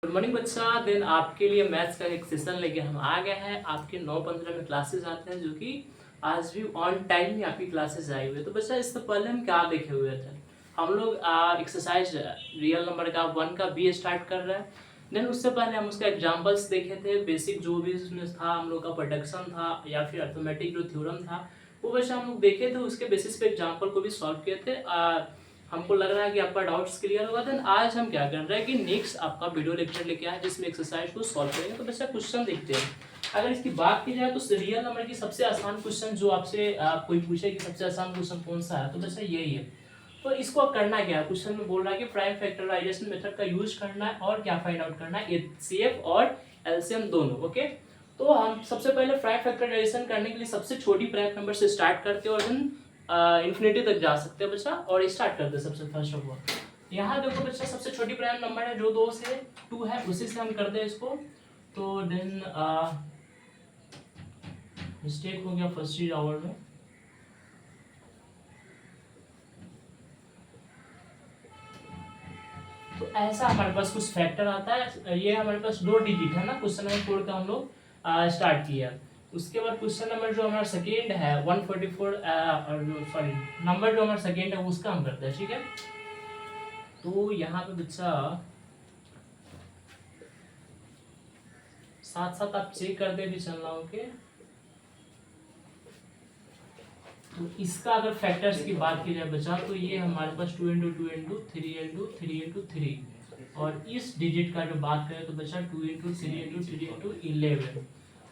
Good morning बच्चा। दिन आपके लिए मैथ्स का एक सेशन लेके हम आ गए हैं। आपके 9:15 में क्लासेस आते हैं, जो कि आज भी ऑन टाइम ही आपकी क्लासेस आई हुई है। तो बच्चा इससे पहले हम क्या देखे हुए थे, हम लोग एक्सरसाइज रियल नंबर का 1 का बी स्टार्ट कर रहे हैं। देन उससे पहले हम उसका एग्जाम्पल्स देखे थे, बेसिक जो भी उसमें था हम लोग का प्रोडक्शन था या फिर अर्थमेटिक जो थ्योरम था वो बच्चा हम लोग देखे थे। उसके बेसिस पे एग्जाम्पल को भी सॉल्व किए थे। हमको लग रहा है कि आपका डाउट्स क्लियर होगा। देन आज हम क्या कर रहे हैं कि नेक्स्ट आपका वीडियो लेक्चर लेके आए जिसमें एक्सरसाइज को सॉल्व करेंगे। तो बच्चा क्वेश्चन देखते हैं। अगर इसकी बात की जाए तो रियल नंबर की सबसे आसान क्वेश्चन जो आपसे कोई पूछे कि सबसे आसान क्वेश्चन कौन सा है, तो बच्चा यही है। तो इसको अब करना क्या है, क्वेश्चन में बोल रहा है कि प्राइम फैक्टराइजेशन मेथड का यूज करना है और क्या फाइंड आउट करना है, एचसीएफ और एलसीएम दोनों। ओके, तो हम सबसे पहले प्राइम फैक्टराइजेशन करने के लिए सबसे छोटी प्राइम नंबर से स्टार्ट करते हैं और देन इन्फिनिटी तक जा सकते हैं बच्चा। और स्टार्ट करते हैं सबसे फर्स्ट ऑफ ऑल। यहाँ देखो बच्चा, सबसे छोटी प्राइम नंबर है जो 2 से 2 है, उसी से हम करते हैं इसको। तो देन मिस्टेक हो गया फर्स्ट चीज आवर में। तो ऐसा हमारे पास कुछ फैक्टर आता है। ये हमारे पास 2 डिजिट है ना, क्वेश्चन नंबर 4 का हम लोग स्टार्ट किया। उसके बाद क्वेश्चन नंबर जो हमारा सेकेंड है 144 और जो सॉरी नंबर जो हमारा सेकेंड है उसका हम करते हैं। ठीक है, तो यहाँ पे बच्चा साथ साथ आप चेक करते भी चलना। ओके, तो इसका अगर फैक्टर्स की बात की जाए बच्चा, तो ये हमारे पास 2 इंटू 2 इंटू 3 इंटू 3 इंटू 3। और इस डिजिट का जो बात करें तो बच्चा 2 इंटू 3 इंटू 3 इंटू 11।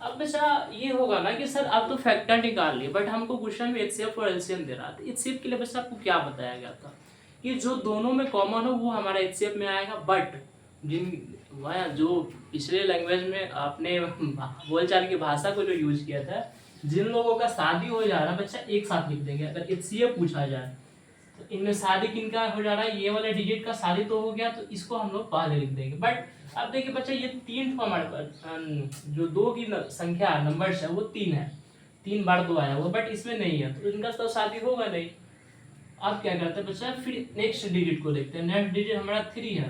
अब बच्चा ये होगा ना कि सर आप तो फैक्टर निकाल लिए, बट हमको क्वेश्चन में एचसीएफ और एलसीएम दे रहा था। एचसीएफ के लिए बच्चा आपको क्या बताया गया था कि जो दोनों में कॉमन हो वो हमारा एचसीएफ में आएगा। बट जिन वह जो पिछले लैंग्वेज में आपने बोलचाल की भाषा को जो यूज किया था, जिन लोगों का शादी हो जा रहा है बच्चा एक साथ लिख देंगे। अगर एचसीएफ पूछा जाए तो इनमें शादी किनका हो जा रहा है, ये वाले डिजिट का शादी तो हो गया, तो इसको हम लोग पहले लिख देंगे। बट अब देखिए बच्चा, ये 3 तो हमारे पास जो 2 की संख्या नंबर्स है वो 3 है, 3 बार 2 आया हुआ, बट इसमें नहीं है तो इनका तो शादी होगा नहीं। अब क्या करते हैं बच्चा, फिर नेक्स्ट डिजिट को देखते हैं। नेक्स्ट डिजिट हमारा 3 है,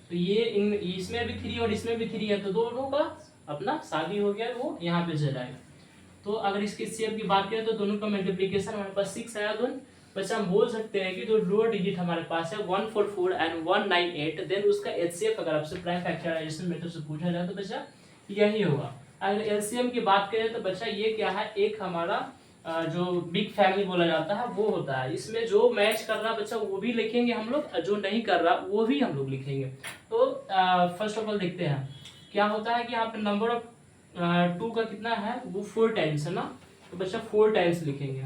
तो ये इसमें भी 3 और इसमें भी 3 है, तो दोनों का अपना शादी हो गया, वो यहाँ पे चला जाएगा। तो अगर इसके एचसीएफ की बात करें तो दोनों का मल्टीप्लिकेशन हमारे पास 6 आया। दोनों बच्चा हम बोल सकते हैं कि जो दो डिजिट हमारे पास है 144 एंड 198, देन उसका एचसीएफ अगर आपसे प्राइम फैक्टराइजेशन मेथड से पूछा जाए तो बच्चा यही होगा। अगर एलसीएम की बात करें तो बच्चा ये क्या है, एक हमारा जो बिग फैमिली बोला जाता है वो होता है। इसमें जो मैच कर रहा बच्चा वो भी लिखेंगे हम लोग, जो नहीं कर रहा वो भी हम लोग लिखेंगे। तो फर्स्ट ऑफ ऑल देखते हैं क्या होता है कि यहाँ पे नंबर ऑफ 2 का कितना है, वो 4 टाइम्स है ना, तो बच्चा 4 टाइम्स लिखेंगे।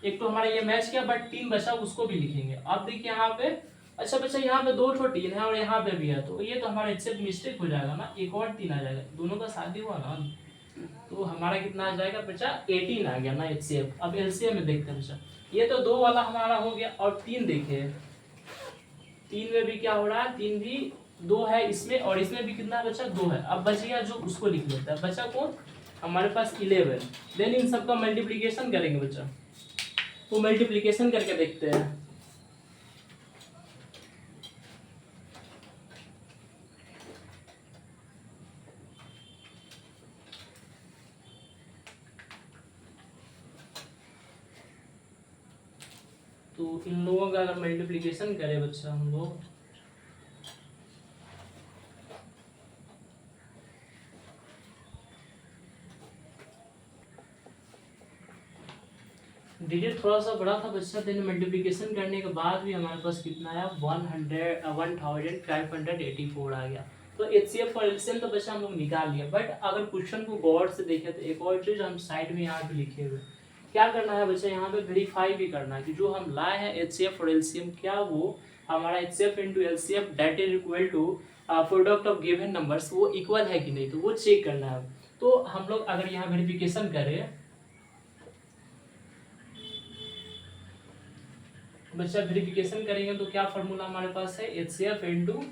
एक तो हमारा ये मैच किया, बट 3 बचा उसको भी लिखेंगे। अब देखिए यहाँ पे, अच्छा बच्चा यहाँ पे 2 ठो 3 है और यहाँ पे भी है, तो ये तो हमारा इससे मिस्टेक हो जाएगा ना, एक और 3 आ जाएगा, दोनों का शादी हुआ ना, तो हमारा कितना आ जाएगा बच्चा 18 आ गया ना एचसीएफ। अब एलसीएम में देखते हैं बच्चा, ये तो 2 वाला हमारा हो गया, और 3 देखिए 3 में भी क्या हो रहा है, 3 भी 2 है इसमें, और इसमें भी कितना बचा 2 है। अब बच गया जो, उसको लिख लेता है। बचा कौन, हमारे पास 11। देन इन सबका मल्टीप्लिकेशन करेंगे बच्चा, तो मल्टीप्लिकेशन करके देखते हैं। तो इन लोगों का अगर मल्टीप्लिकेशन करें बच्चा हम लोग, डिजिट थोड़ा सा बड़ा था बच्चा, देन मल्टीप्लिकेशन करने के बाद भी हमारे पास कितना आया 1584 आ गया। तो एचसीएफ और एलसीएम तो बच्चा हम लोग निकाल लिया। बट अगर क्वेश्चन को गौर से देखें तो एक और चीज हम साइड में यहाँ पे लिखे हुए क्या करना है बच्चा, यहाँ पे वेरीफाई भी करना है कि जो हम लाए हैं एचसीएफ और एलसीएम, क्या वो हमारा HCF into LCF that is equal to product of given numbers, वो इक्वल है कि नहीं, तो वो चेक करना है। तो हम लोग अगर यहाँ वेरिफिकेशन करें बच्चा, वेरिफिकेशन करेंगे तो क्या फॉर्मूला हमारे पास है, HCF into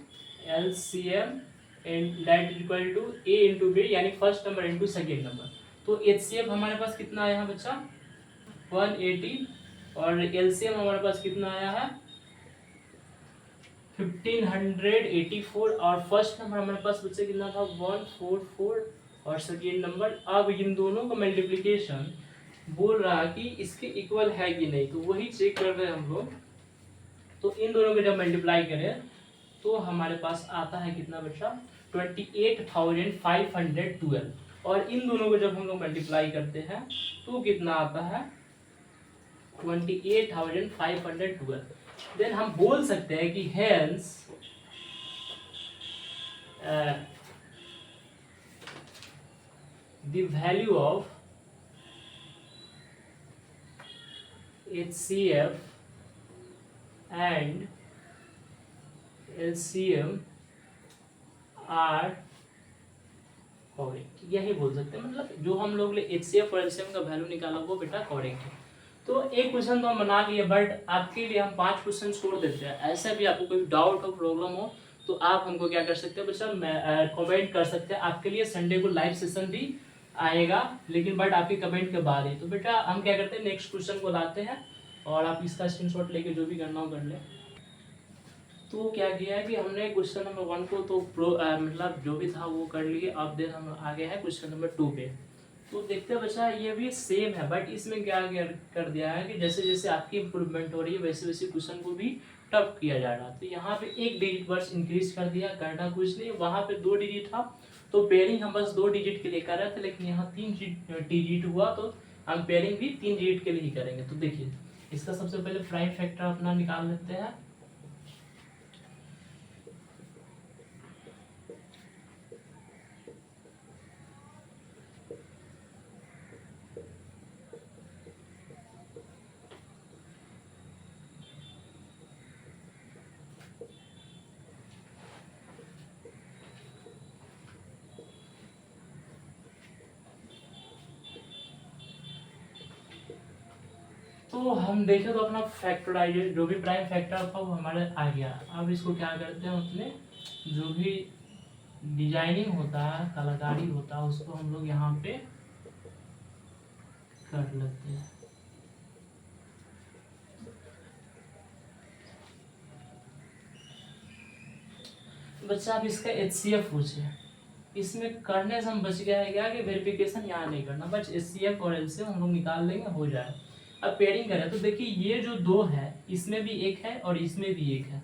LCM and that is equal to A into B, यानी first number into second number. तो एचसीएफ हमारे पास कितना आया है बच्चा 180, और एलसीएम हमारे पास कितना आया है 1584 और फर्स्ट नंबर हमारे पास बच्चे कितना था 144 और सेकेंड नंबर। अब इन दोनों का मल्टीप्लिकेशन बोल रहा है कि इसके इक्वल है कि नहीं, तो वही चेक कर रहे हैं हम लोग। तो इन दोनों को जब मल्टीप्लाई करें तो हमारे पास आता है कितना बच्चा 28,512 और इन दोनों को जब हम लोग मल्टीप्लाई करते हैं तो कितना आता है 28,512। देन हम बोल सकते हैं कि hence the value of HCF and LCM are correct, यही बोल सकते हैं। मतलब जो हम लोग ने HCF और LCM का वैल्यू निकाला वो बेटा करेक्ट है। तो एक क्वेश्चन तो हम बना लिए, बट आपके लिए हम 5 क्वेश्चन छोड़ देते हैं। ऐसा भी आपको कोई डाउट हो, प्रॉब्लम हो, तो आप हमको क्या कर सकते हैं बच्चा, कमेंट कर सकते हैं। आपके लिए संडे को लाइव सेशन भी आएगा, लेकिन बट आपके कमेंट के बाद ही। तो बेटा हम क्या करते हैं, नेक्स्ट क्वेश्चन को लाते हैं और आप इसका स्क्रीनशॉट लेके जो भी करना हो कर ले। तो क्या किया है कि हमने क्वेश्चन नंबर 1 को तो मतलब जो भी था वो कर लिए। अब देन हम आगे हैं क्वेश्चन नंबर 2 पे। तो देखते हैं बच्चा ये भी सेम है, बट इसमें क्या कर दिया है कि जैसे जैसे आपकी इंप्रूवमेंट हो रही है वैसे वैसे क्वेश्चन को भी टफ किया जा रहा है। तो यहाँ पे 1 डिजिट बस इंक्रीज कर दिया, करना कुछ नहीं। वहाँ पे 2 डिजिट था तो पेयरिंग हम बस 2 डिजिट के लिए कर रहे थे, लेकिन यहाँ 3 डिजिट हुआ तो हम पेयरिंग भी 3 डिजिट के लिए ही करेंगे। तो देखिए इसका सबसे पहले प्राइम फैक्टर अपना निकाल लेते हैं। तो हम देखें तो अपना फैक्टराइज जो भी प्राइम फैक्टर था वो हमारे आ गया। अब इसको क्या करते हैं, उसमें जो भी डिजाइनिंग होता है, कलाकारी होता है, उसको हम लोग यहाँ पे कर लेते हैं। बच्चा अब इसका HCF पूछे, इसमें करने से हम बच गया है क्या कि वेरिफिकेशन यहाँ नहीं करना, बस HCF और LCM हम लोग निकाल लेंगे, हो जाए। अब पेयरिंग करें तो देखिए ये जो 2 है इसमें भी 1 है और इसमें भी 1 है,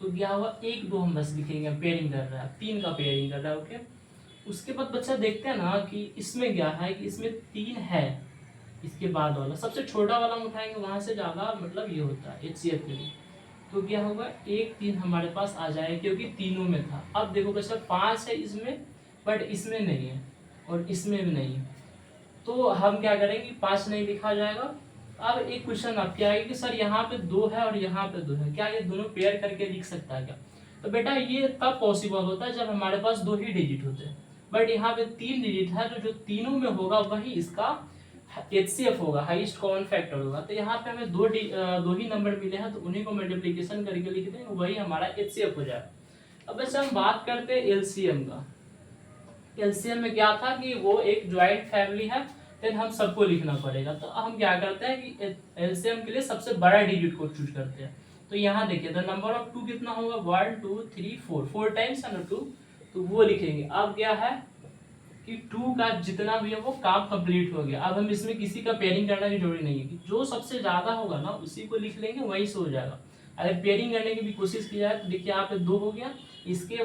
तो क्या हुआ 1 2 हम बस लिखेंगे। पेयरिंग कर रहा है 3 का पेयरिंग कर रहा है, ओके। उसके बाद बच्चा देखते हैं ना कि इसमें क्या है कि इसमें 3 है, इसके बाद वाला सबसे छोटा वाला हम उठाएंगे, वहां से ज्यादा मतलब ये होता है HCF के लिए। तो क्या होगा 1 3 हमारे पास आ जाए क्योंकि तीनों में था। अब देखो बच्चा 5 है इसमें, बट इसमें नहीं है और इसमें भी नहीं है, तो हम क्या करेंगे 5 नहीं लिखा जाएगा। अब एक क्वेश्चन आपके आएगा कि सर यहाँ पे 2 है और यहाँ पे 2 है, क्या ये दोनों पेयर करके लिख सकता है क्या? तो बेटा ये तब पॉसिबल होता है जब हमारे पास 2 ही डिजिट होते हैं, बट यहाँ पे 3 डिजिट है, तो जो तीनों में होगा वही इसका HCF होगा, हाईएस्ट कॉमन फैक्टर होगा। तो यहाँ पे हमें 2 ही नंबर मिले हैं, तो उन्हीं को मल्टीप्लिकेशन करके लिख देंगे, वही हमारा HCF हो जाएगा। अब बच्चा हम बात करते हैं LCM का। LCM में क्या था कि वो एक ज्वाइंट फैमिली है, देन हम सबको लिखना पड़ेगा। तो हम क्या करते हैं कि LCM के लिए सबसे बड़ा डिजिट को चूज करते हैं। तो यहाँ देखिए द नंबर ऑफ 2 कितना होगा 1 2 3 4, 4 टाइम्स है ना 2, तो वो लिखेंगे। अब क्या है कि 2 का जितना भी है वो काम कंप्लीट हो गया। अब हम इसमें किसी का पेयरिंग करना की जरूरी नहीं है, कि जो सबसे ज्यादा होगा ना उसी को लिख लेंगे, वही से हो जाएगा। अगर पेयरिंग करने की भी कोशिश की जाए तो देखिए यहाँ पे 2 हो गया, इसके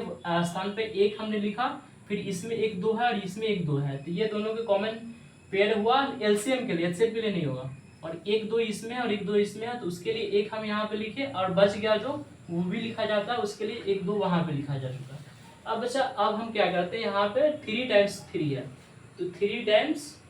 स्थान पे 1 हमने लिखा, फिर इसमें 1 2 है और इसमें 1 2 है, तो ये दोनों के कॉमन पेयर हुआ LCM के लिए, HCF के लिए नहीं होगा। और 1 2 इसमें और 1 2 इसमें है, तो उसके लिए 1 हम यहाँ पे लिखे और बच गया जो वो भी लिखा जाता है, उसके लिए 1 2 वहां पे लिखा जा चुका है। अब बच्चा अब हम क्या करते हैं, यहाँ पे 3 टाइम्स 3 है, तो 3 टाइम्स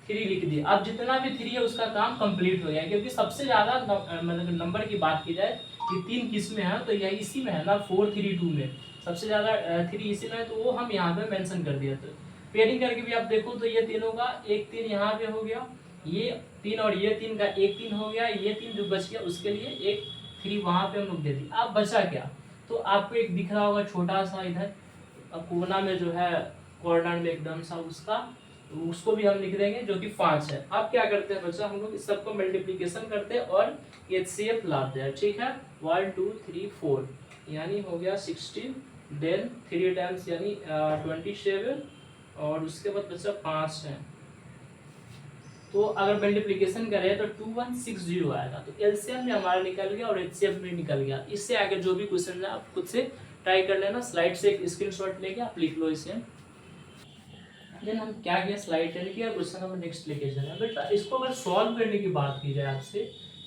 3 लिख दिया। अब जितना भी 3 है उसका काम कंप्लीट हो गया, क्योंकि सबसे ज्यादा मतलब नंबर की बात की जाए कि 3 किस में है, तो यही इसी में है ना 4 3 2 में सबसे ज्यादा 3 इसी में है, तो वो हम यहाँ पे मेंशन कर दिया। तो पेयरिंग करके भी आप देखो तो ये तीनों का 1 3 यहाँ पे हो गया, ये 3 और ये 3 का 1 3 हो गया, ये 3 जो बच गया उसके लिए 1 3 वहां पे हम लोग दे दी। अब बचा क्या, तो आपको एक दिख रहा होगा छोटा सा इधर कोना में जो है कॉर्नर में एकदम सा उसका, उसको भी हम लिख देंगे जो कि 5 है। अब क्या करते हैं बच्चा, हम लोग इस सबको मल्टीप्लिकेशन करते हैं और HCF लाते हैं, ठीक है 1 2 3 4। यानी हो गया 16, देन 3 टाइम्स यानी 27, और उसके बाद बचा 5 है। तो अगर मल्टीप्लिकेशन करें तो 2160 आएगा। तो एलसीएम भी हमारा निकल गया और एचसीएफ भी निकल गया। इससे आगे जो भी क्वेश्चन है आप खुद से ट्राई कर लेना, स्लाइड से एक स्क्रीनशॉट लेके आप लिख लो इसे। देन हम क्या किया, स्लाइड टेन किया, क्वेश्चन नंबर नेक्स्ट लेके चले। बेटा इसको अगर सॉल्व करने की बात की जाए आपसे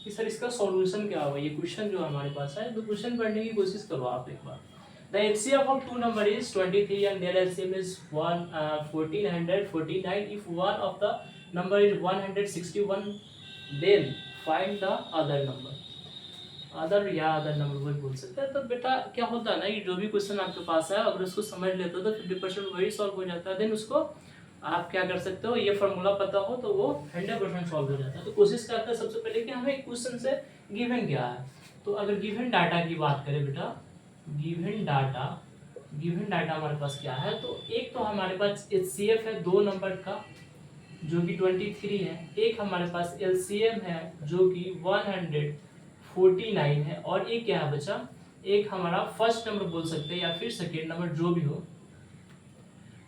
कि सर इसका सॉल्यूशन क्या होगा, ये क्वेश्चन जो हमारे पास है, तो क्वेश्चन पढ़ने की कोशिश करो आप एक बार। The HCF of two number is 23 and their LCM is 1449. If one of the number is 161, then find the other number. Other number वही बोल सकते हैं। तो बेटा क्या होता है ना, ये जो भी क्वेश्चन आपके पास है अगर उसको समझ लेते हो तो 50% वही सॉल्व हो जाता है। देन उसको आप क्या कर सकते हो, ये फार्मूला पता हो तो वो 100% सॉल्व हो जाता है। तो कोशिश करते हैं सबसे पहले कि हमें एक क्वेश्चन से गिवन क्या है। तो अगर गिवन डाटा की बात करें बेटा, गिवन डाटा हमारे पास क्या है, तो एक तो हमारे पास HCF है 2 नंबर का जो कि 23 है, एक हमारे पास LCM है जो कि 149 है, और एक क्या है बचा, एक हमारा फर्स्ट नंबर बोल सकते हैं या फिर सेकेंड नंबर जो भी हो।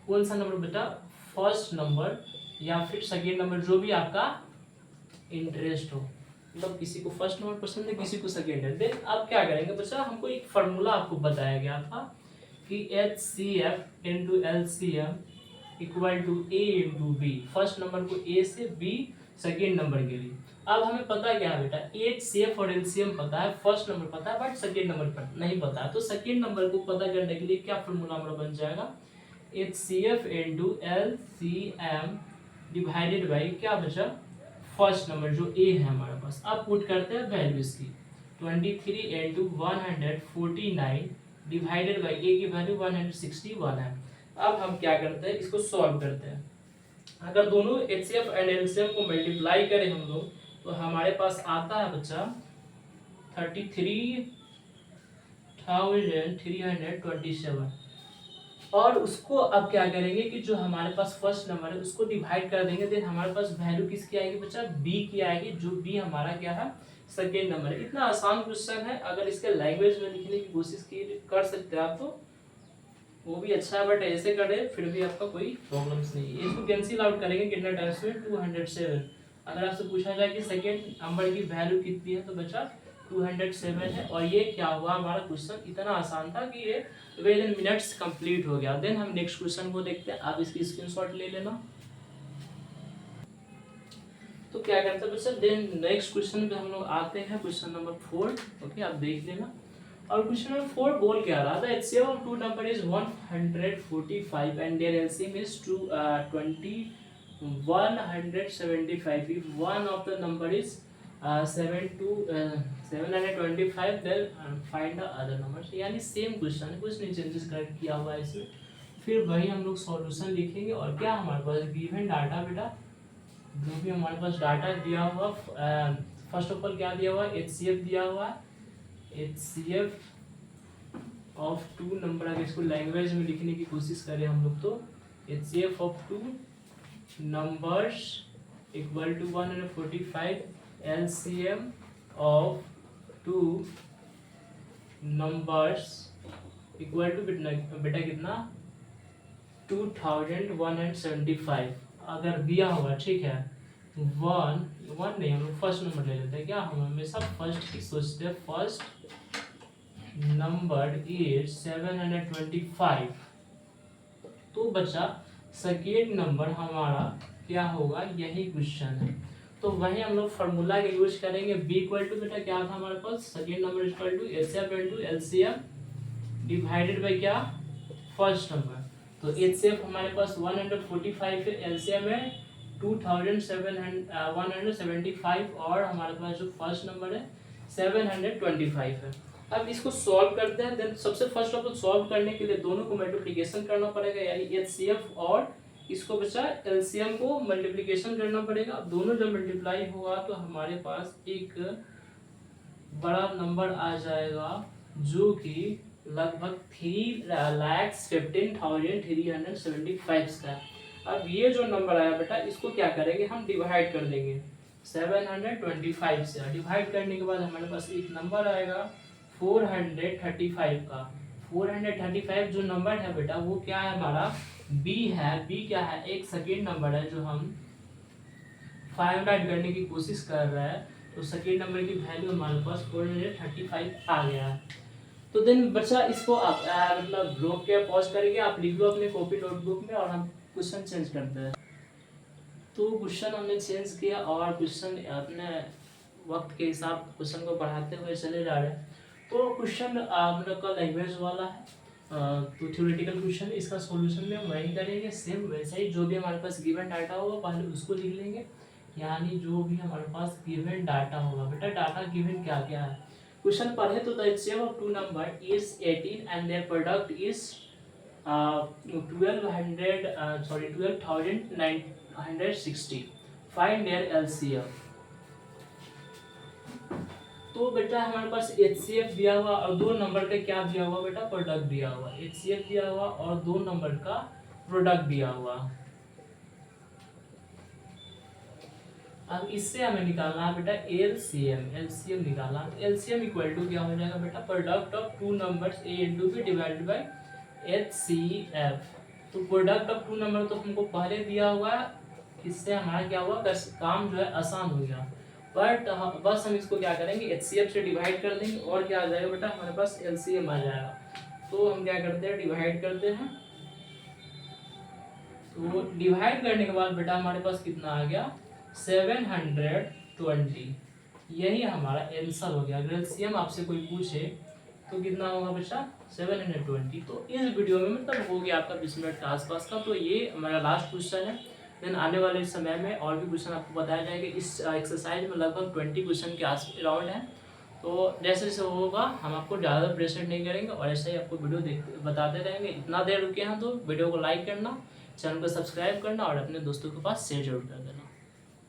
कौन सा नंबर बेटा, फर्स्ट नंबर या फिर सेकेंड नंबर, जो भी आपका इंटरेस्ट हो। मतलब किसी को फर्स्ट नंबर पसंद है, किसी को सेकेंड है। देन आप क्या करेंगे बच्चा, हमको एक फार्मूला आपको बताया गया था कि HCF into LCM equal to A into B. First number को A से, B सेकेंड नंबर के लिए। अब हमें पता क्या है बेटा, HCF और LCM पता है, फर्स्ट नंबर पता है, बट सेकेंड नंबर नहीं पता है। तो सेकेंड नंबर को पता करने के लिए क्या फार्मूला हमारा बन जाएगा, HCF into LCM divided by क्या बचा, फर्स्ट नंबर जो A है हमारे पास। अब पुट करते हैं वैल्यू इसकी, 23 इंटू 149 डिवाइडेड बाई A की वैल्यू 161 है। अब हम क्या करते हैं, इसको सॉल्व करते हैं। अगर दोनों HCF एंड LCM को मल्टीप्लाई करें हम लोग तो हमारे पास आता है बच्चा 33,327, और उसको अब क्या करेंगे कि जो हमारे पास फर्स्ट नंबर है उसको डिवाइड कर देंगे। देन हमारे पास वैल्यू किसकी आएगी बच्चा, बी की आएगी, जो बी हमारा क्या है, सेकेंड नंबर है। इतना आसान क्वेश्चन है, अगर इसके लैंग्वेज में लिखने की कोशिश की कर सकते हैं आप तो वो भी अच्छा है, बट ऐसे करें फिर भी आपका कोई प्रॉब्लम्स नहीं है। इसको कैंसिल आउट करेंगे कितना टाइम्स में, 207। अगर आपसे पूछा जाए कि सेकेंड नंबर की वैल्यू कितनी है तो बच्चा 207 है। और ये क्या हुआ, हमारा क्वेश्चन इतना आसान था कि ये विद इन मिनट्स कंप्लीट हो गया। देन हम नेक्स्ट क्वेश्चन को देखते हैं, आप इसकी स्क्रीनशॉट ले लेना। तो क्या करते हैं बच्चा, देन नेक्स्ट क्वेश्चन पे हम लोग आते हैं, क्वेश्चन नंबर 4। ओके, आप देख लेना। और क्वेश्चन नंबर 4 बोल क्या रहा था, HCF of two number is 145 and their LCM is 175. If one of the number is 725, then find the other numbers। यानी सेम क्वेश्चन है, कुछ नहीं चेंजेस किया हुआ है इसमें। फिर वही हम लोग सॉल्यूशन लिखेंगे। और क्या हमारे पास गिवन डाटा बेटा, जो भी हमारे पास डाटा दिया हुआ, फर्स्ट ऑफ ऑल क्या दिया हुआ, HCF दिया हुआ है, HCF ऑफ टू नंबर। अगर इसको लैंग्वेज में लिखने की कोशिश करें हम लोग तो HCF of two numbers equal to 145, LCM of two numbers equal to बेटा कितना, 2175। अगर दिया हुआ, ठीक है, वन नहीं, हम लोग फर्स्ट नंबर ले लेते हैं। क्या हम हमेशा फर्स्ट ही सोचते हैं, फर्स्ट नंबर इज 725। तो बच्चा सेकेंड नंबर हमारा क्या होगा, यही क्वेश्चन है। तो वही हम लोग फार्मूला का यूज करेंगे। B इक्वल टू बेटा क्या था हमारे पास, second number equal to HCF into LCM divided by क्या, फर्स्ट नंबर। तो HCF हमारे पास 145 है, LCM है 175, और हमारे पास जो फर्स्ट नंबर है 725 है। अब इसको सॉल्व करते हैं। देन सबसे फर्स्ट ऑफ ऑल सॉल्व करने के लिए दोनों को मल्टीप्लिकेशन करना पड़ेगा, यानी HCF और इसको बचा LCM को मल्टीप्लिकेशन करना पड़ेगा। अब दोनों जब मल्टीप्लाई होगा तो हमारे पास एक बड़ा नंबर आ जाएगा जो कि लगभग 3,15,375 का। अब ये जो नंबर आया बेटा, इसको क्या करेंगे, हम डिवाइड कर देंगे 725 से। डिवाइड करने के बाद हमारे पास एक नंबर आएगा 435 का 435 जो नंबर है बेटा वो क्या है हमारा बी है। बी क्या है, एक सेकेंड नंबर है जो हम फाइंड आउट करने की कोशिश कर रहे हैं। तो सेकेंड नंबर की वैल्यू हमारे पास 435 आ गया है। तो देन बच्चा इसको आप मतलब रोक के पॉज करेंगे, आप लिख लो अपने कॉपी नोटबुक में और हम क्वेश्चन चेंज करते हैं। तो क्वेश्चन हमने चेंज किया और क्वेश्चन अपने वक्त के हिसाब क्वेश्चन को बढ़ाते हुए चले जा रहे हैं। तो क्वेश्चन हम लोग का लैंग्वेज वाला है, तो थ्योरेटिकल क्वेश्चन, इसका सॉल्यूशन में हम वही करेंगे सेम वैसे ही। जो भी हमारे पास गिवन डाटा होगा पहले उसको लिख लेंगे, यानी जो भी हमारे पास गिवन डाटा होगा। बेटा डाटा गिवन क्या क्या है, क्वेश्चन पढ़े तो the HCF of two number is 18 and their product is 12,960. Find their LCM. तो बेटा हमारे पास HCF दिया हुआ और दो नंबर का क्या दिया हुआ बेटा, प्रोडक्ट दिया हुआ। HCF दिया हुआ और दो नंबर का प्रोडक्ट दिया हुआ। अब इससे हमें निकालना है बेटा LCM। LCM निकालना है, LCM इक्वल टू क्या हो जाएगा बेटा, product of two numbers A into B divided by HCF। तो प्रोडक्ट ऑफ टू नंबर तो हमको पहले दिया हुआ है, इससे हमारा क्या हुआ, काम जो है आसान हो गया। बट बस हम इसको क्या करेंगे, HCF से डिवाइड कर देंगे और क्या आ जाएगा बेटा हमारे पास LCM आ जाएगा। तो हम क्या करते हैं, डिवाइड करते हैं। तो डिवाइड करने के बाद बेटा हमारे पास कितना आ गया, 720। यही हमारा आंसर हो गया। अगर एलसीएम आपसे कोई पूछे तो कितना होगा बच्चा, 720। तो इस वीडियो में मतलब हो गया आपका 20 मिनट के आसपास का। तो ये हमारा लास्ट क्वेश्चन है। देन आने वाले समय में और भी क्वेश्चन आपको बताया जाएगा। इस एक्सरसाइज में लगभग 20 क्वेश्चन के आस अराउंड है। तो जैसे जैसे होगा हम आपको ज़्यादा प्रेशर नहीं करेंगे और ऐसे ही आपको वीडियो बताते रहेंगे। इतना देर रुके हैं तो वीडियो को लाइक करना, चैनल को सब्सक्राइब करना और अपने दोस्तों के पास शेयर जरूर कर देना।